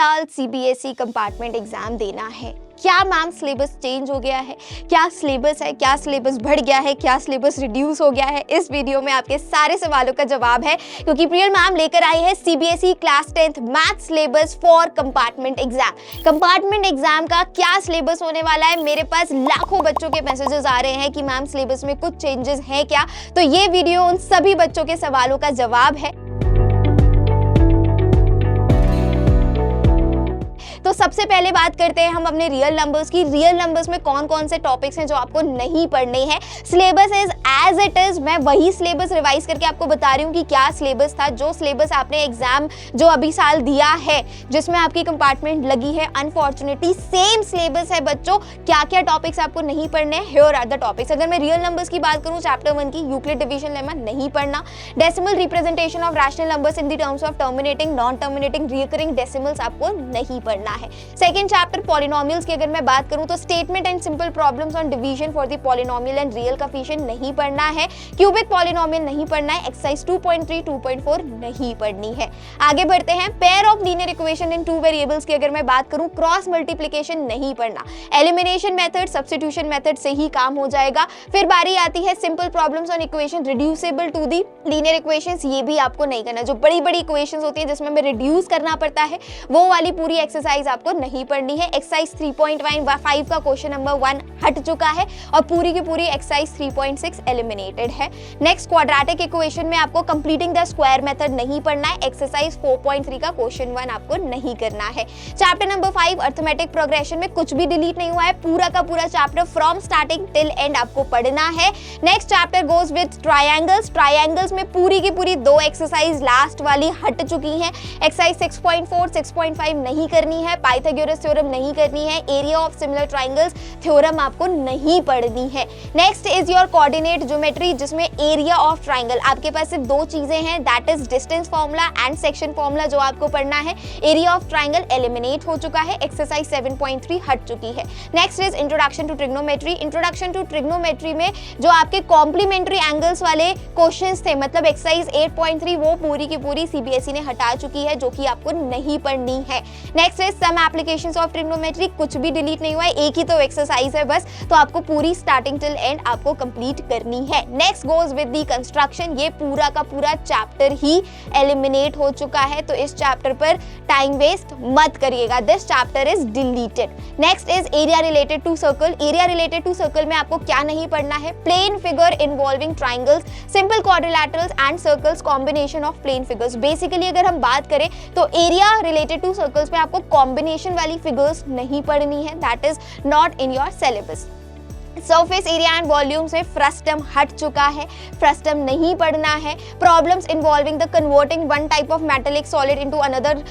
साल CBSE compartment exam देना है। क्या मैम सिलेबस चेंज हो गया है? क्या सिलेबस है? क्या सिलेबस बढ़ गया है? क्या सिलेबस रिड्यूस हो गया है? इस वीडियो में आपके सारे सवालों का जवाब है, क्योंकि प्रियल मैम लेकर आई है CBSE class 10th math syllabus for compartment exam. Compartment exam का क्या सिलेबस होने वाला है? मेरे पास लाखों बच्चों के मैसेजेस आ रहे हैं कि मैम सिलेबस में कुछ चेंजेस हैं क्या? तो ये वीडियो उन सभी बच्चों के सवालों का जवाब है। तो सबसे पहले बात करते हैं हम अपने रियल नंबर्स की। रियल नंबर्स में कौन कौन से टॉपिक्स हैं जो आपको नहीं पढ़ने हैं। Syllabus is as it is. मैं वही सिलेबस रिवाइज करके आपको बता रही हूँ कि क्या सिलेबस था। जो सिलेबस आपने एग्जाम जो अभी साल दिया है, जिसमें आपकी कंपार्टमेंट लगी है, अनफॉर्चुनेटली सेम सिलेबस है बच्चों। क्या क्या टॉपिक्स आपको नहीं पढ़ने हैं, हियर आर द टॉपिक्स। अगर मैं रियल नंबर्स की बात करूँ, चैप्टर 1 की यूक्लिड डिवीजन लेमा नहीं पढ़ना। Decimal representation of rational numbers in the terms of terminating, non terminating, recurring decimals आपको नहीं पढ़ना है। सेकंड चैप्टर पॉलिनोमियल्स की अगर मैं बात करूं तो statement and simple problems on division for the polynomial and real coefficient नहीं पढ़ना है। क्यूबिक पॉलिनोमियल नहीं पढ़ना है। एक्सरसाइज 2.3 2.4 नहीं पढ़नी है। आगे बढ़ते हैं। Pair of linear equation in two variables की अगर मैं बात करूं, क्रॉस मल्टीप्लिकेशन नहीं पढ़ना। एलिमिनेशन मेथड, सब्स्टिट्यूशन मेथड से ही काम हो जाएगा। फिर बारी आती है simple problems on equation reducible to the linear equations. ये भी आपको नहीं करना। जो बड़ी बड़ी इक्वेशंस होती है जिसमें हमें रिड्यूस करना पड़ता है, वो वाली पूरी एक्सरसाइज आपको नहीं पढ़नी है। एक्सरसाइज 3.5 का क्वेश्चन नंबर 1 हट चुका है और पूरी की पूरी एक्सरसाइज 3.6 एलिमिनेटेड है। नेक्स्ट क्वाड्रेटिक इक्वेशन में आपको कंप्लीटिंग द स्क्वायर मेथड नहीं पढ़ना है। एक्सरसाइज 4.3 का क्वेश्चन 1 आपको नहीं करना है। चैप्टर नंबर 5 अर्थमेटिक प्रोग्रेशन में कुछ भी डिलीट नहीं हुआ है। पूरा का पूरा chapter from starting till and आपको पढ़ना है। Next chapter goes with triangles. Triangles में पूरी की पूरी 2 एक्सरसाइज लास्ट वाली हट चुकी हैं। एक्सरसाइज 6.4 6.5 नहीं करनी है। पाइथागोरस थ्योरम नहीं करनी है। Area of similar triangles theorem आपको नहीं पढ़नी है। Next is your coordinate geometry, जिसमें एरिया ऑफ ट्रायंगल आपके पास सिर्फ 2 चीजें हैं, that is distance formula and section formula जो आपको पढ़ना है। एरिया ऑफ ट्रायंगल एलिमिनेट हो चुका है। एक्सरसाइज 7.3 हट चुकी है। Next is introduction to trigonometry. Introduction to trigonometry में जो आपके कॉम्प्लीमेंट्री एंगल्स वाले क्वेश्चंस थे, मतलब एक्सरसाइज 8.3, वो पूरी की पूरी सीबीएसई ने हटा चुकी है, जो कि आपको नहीं पढ़नी है। Next is some applications of trigonometry. कुछ भी डिलीट नहीं हुआ है, एक ही तो एक्सरसाइज है बस, तो आपको पूरी स्टार्टिंग टिल एंड आपको कंप्लीट करनी है। Next goes with the construction. ये पूरा का पूरा चैप्टर ही एलिमिनेट हो चुका है, तो इस चैप्टर पर टाइम वेस्ट मत करिएगा। This chapter is deleted. Next is area related to circle. Area related to circle में आपको क्या नहीं पढ़ना है? Plane figure involving triangles, simple quadrilaterals and circles, combination of plane figures. Basically अगर हम बात करें तो एरिया रिलेटेड टू सर्कल्स में आपको कॉम्बिनेशन वाली फिगर्स नहीं पढ़नी है, that is not in your syllabus. Surface area and volume से फ्रस्टम हट चुका है, फ्रस्टम नहीं पढ़ना है। Problems involving the converting one type of metallic solid into another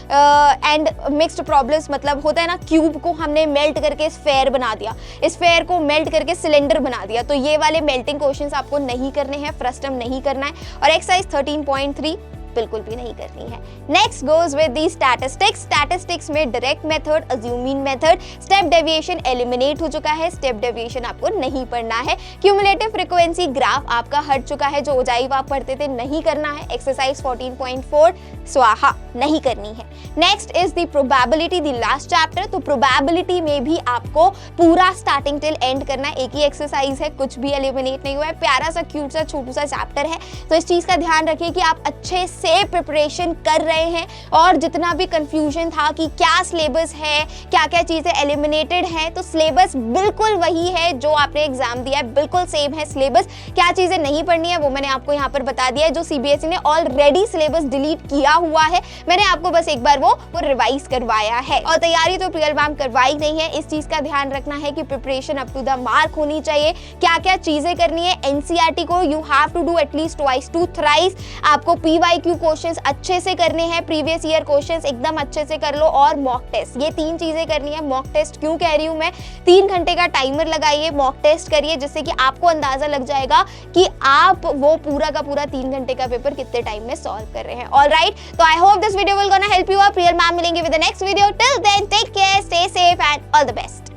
and mixed problems, मतलब होता है ना, क्यूब को हमने मेल्ट करके स्फेयर बना दिया, स्फेयर को मेल्ट करके सिलेंडर बना दिया, तो ये वाले मेल्टिंग क्वेश्चंस आपको नहीं करने हैं, फ्रस्टम नहीं करना है। और एक्सरसाइज 13.3 बिल्कुल भी नहीं करनी है। Next goes with the statistics. Statistics में direct method, assuming method, step deviation eliminate हो चुका है। स्टेप डेविएशन आपको नहीं पढ़ना है। क्यूमुलेटिव फ्रीक्वेंसी ग्राफ आपका हट चुका है, जो ओजाइव आप पढ़ते थे, नहीं करना है। एक्सरसाइज 14.4 स्वाहा नहीं करनी है। Next is the probability, the last chapter. तो प्रोबेबिलिटी में भी आपको पूरा स्टार्टिंग टिल एंड करना है। एक ही एक्सरसाइज है, कुछ भी एलिमिनेट नहीं हुआ है। प्यारा सा क्यूट सा छोटू सा चैप्टर है, तो इस चीज का ध्यान रखिए कि आप अच्छे से प्रिपरेशन कर रहे हैं। और जितना भी कंफ्यूजन था कि क्या सिलेबस है, क्या क्या चीजें एलिमिनेटेड है, तो सिलेबस बिल्कुल वही है जो आपने एग्जाम दिया है, बिल्कुल सेम है सिलेबस। क्या चीजें नहीं पढ़नी है वो मैंने आपको यहाँ पर बता दिया है। जो सीबीएसई ने ऑलरेडी सिलेबस डिलीट किया हुआ है, मैंने आपको बस एक बार वो रिवाइज करवाया है। और तैयारी तो प्रियल मैम करवाई नहीं है। इस चीज का ध्यान रखना है कि preparation up to the mark होनी चाहिए। क्या क्या चीजें करनी है, एनसीईआरटी को you have to do at least twice to thrice. आपको पीवाईक्यू क्वेश्चंस अच्छे से करने हैं, प्रीवियस ईयर क्वेश्चंस एकदम अच्छे से कर लो, और मॉक टेस्ट, ये 3 चीजें करनी है। मॉक टेस्ट क्यों कह रही हूं मैं, 3 घंटे का टाइमर लगाइए, मॉक टेस्ट करिए, जिससे कि आपको अंदाजा लग जाएगा कि आप वो पूरा का पूरा 3 घंटे का पेपर कितने टाइम में सॉल्व कर रहे हैं। ऑलराइट, तो I hope this video will gonna help you. Priyal ma'am मिलेंगे with the next video. Till then take care, stay safe and all the best.